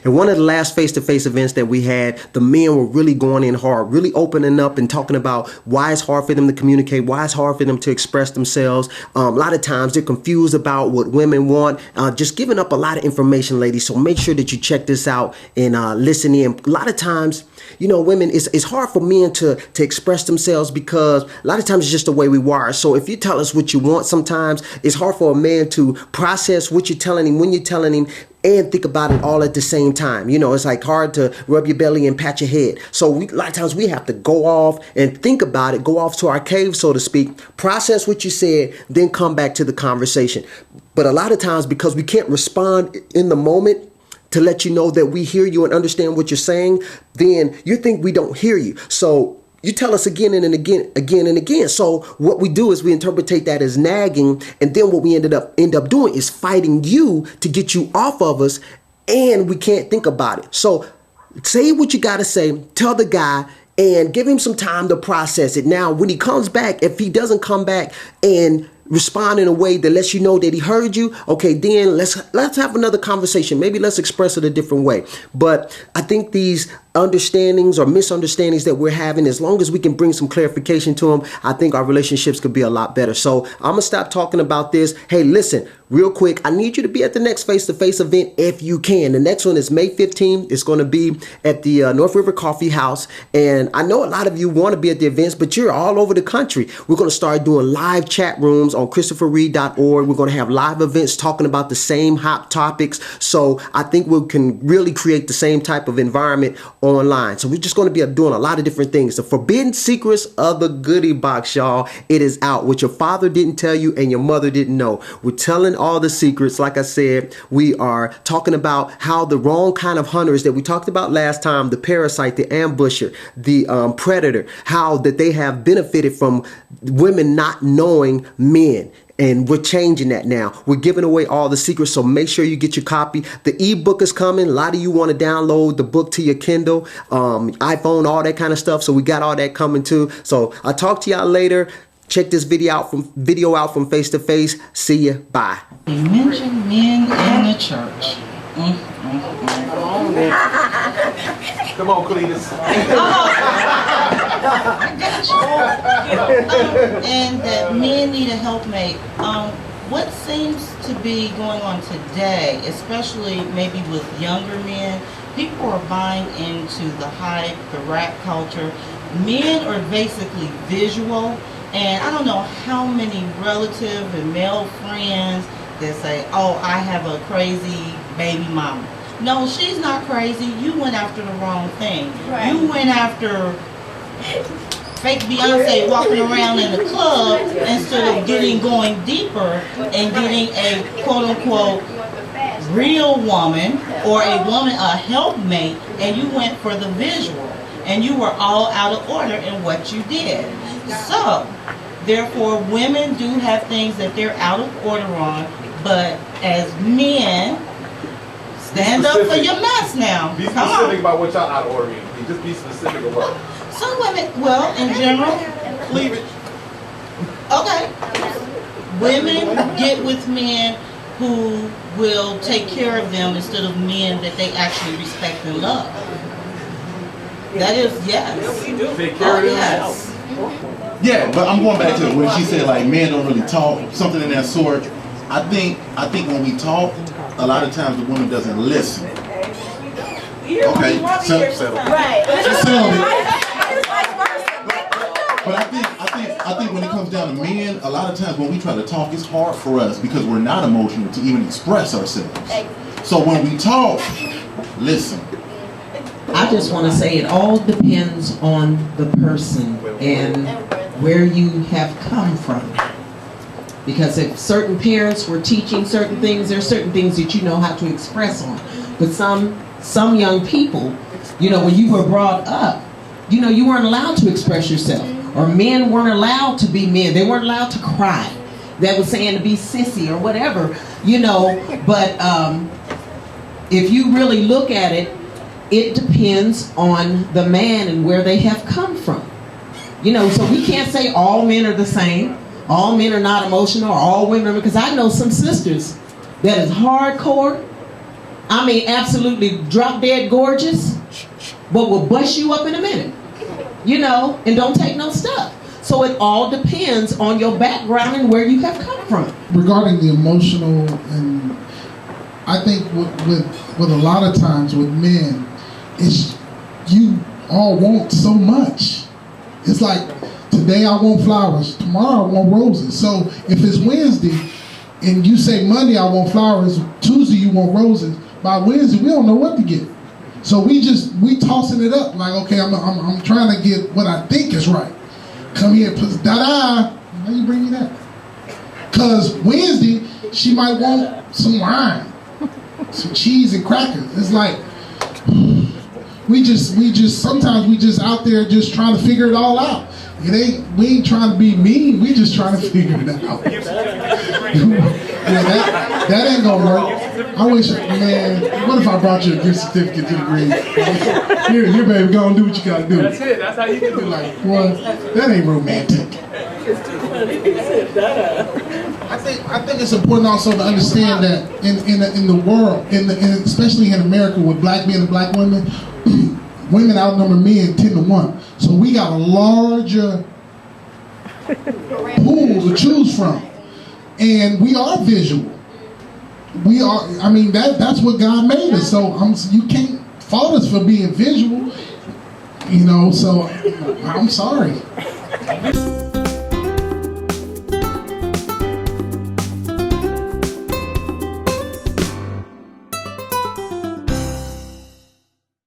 And one of the last face-to-face events that we had, the men were really going in hard, really opening up and talking about why it's hard for them to communicate, why it's hard for them to express themselves. A lot of times they're confused about what women want, just giving up a lot of information, ladies. So make sure that you check this out and listen in. A lot of times, women, it's hard for men to express themselves because a lot of times it's just the way we wire. So if you tell us what you want, sometimes it's hard for a man to process what you're telling him, when you're telling him, and think about it all at the same time. It's like hard to rub your belly and pat your head. So a lot of times we have to go off and think about it, go off to our cave, so to speak, process what you said, then come back to the conversation. But a lot of times, because we can't respond in the moment to let you know that we hear you and understand what you're saying, then you think we don't hear you. So you tell us again and again. So what we do is we interpretate that as nagging, and then what we end up doing is fighting you to get you off of us, and we can't think about it. So say what you got to say, tell the guy, and give him some time to process it. Now, when he comes back, if he doesn't come back and respond in a way that lets you know that he heard you, okay, then let's have another conversation. Maybe let's express it a different way. But I think these understandings or misunderstandings that we're having, as long as we can bring some clarification to them, I think our relationships could be a lot better. So I'm gonna stop talking about this. Hey, listen, real quick, I need you to be at the next face-to-face event if you can. The next one is May 15th. It's going to be at the North River Coffee House. And I know a lot of you want to be at the events, but you're all over the country. We're going to start doing live chat rooms on ChristopherReed.org. We're going to have live events talking about the same hot topics. So I think we can really create the same type of environment online. So we're just going to be doing a lot of different things. The forbidden secrets of the goodie box, y'all. It is out. What your father didn't tell you and your mother didn't know. We're telling all the secrets. Like I said, we are talking about how the wrong kind of hunters that we talked about last time, the parasite, the ambusher, the predator, how that they have benefited from women not knowing men. And we're changing that now. We're giving away all the secrets, so make sure you get your copy. The ebook is coming. A lot of you want to download the book to your Kindle, iPhone, all that kind of stuff. So we got all that coming too. So I'll talk to y'all later. Check this video out from Face to Face. See ya. Bye. You mentioned men in the church. Come on, Cletus. And that men need a helpmate. What seems to be going on today, especially maybe with younger men, people are buying into the hype, the rap culture. Men are basically visual, and I don't know how many relative and male friends that say, oh, I have a crazy baby mama. No, she's not crazy. You went after the wrong thing. Right. You went after fake Beyonce walking around in the club instead of going deeper and getting a quote-unquote real woman or a woman, a helpmate, and you went for the visual. And you were all out of order in what you did. So, therefore, women do have things that they're out of order on, but as men, stand up for your mess now. Be specific about what y'all out of order in. Just be specific about it. Some women, well, in general, leave it. Okay. Women get with men who will take care of them instead of men that they actually respect and love. That is, yes. Take care of yes. Yeah, but I'm going back to when she said like men don't really talk, something in that sort. I think when we talk, a lot of times the woman doesn't listen. Okay, so right. But I think when it comes down to men, a lot of times when we try to talk, it's hard for us because we're not emotional to even express ourselves. So when we talk, listen. I just want to say it all depends on the person and where you have come from. Because if certain parents were teaching certain things, there are certain things that you know how to express on. But some young people, when you were brought up, you weren't allowed to express yourself. Or men weren't allowed to be men. They weren't allowed to cry. That was saying to be sissy or whatever, But if you really look at it, it depends on the man and where they have come from. So we can't say all men are the same. All men are not emotional, or all women are, because I know some sisters that is hardcore, I mean, absolutely drop dead gorgeous, but will bust you up in a minute. You know, and don't take no stuff. So it all depends on your background and where you have come from. Regarding the emotional, and I think with a lot of times with men, it's you all want so much. It's like, today I want flowers, tomorrow I want roses. So if it's Wednesday and you say Monday I want flowers, Tuesday you want roses, by Wednesday we don't know what to get. So we tossing it up like, okay, I'm trying to get what I think is right. Come here, da-da. How you bring me that? Because Wednesday, she might want some wine, some cheese and crackers. It's like, sometimes we just out there just trying to figure it all out. We ain't trying to be mean, we just trying to figure it out. Yeah, that ain't gonna work. I wish, man, what if I brought you a gift certificate to the green? Here, baby, go and do what you gotta do. That's it. That's how you can do it. Like, well, that ain't romantic. I think it's important also to understand that in the world, especially in America with black men and black women, women outnumber men 10-1. So we got a larger pool to choose from, and we are visual. We are. I mean, that's what God made us. So you can't fault us for being visual. You know. So I'm sorry.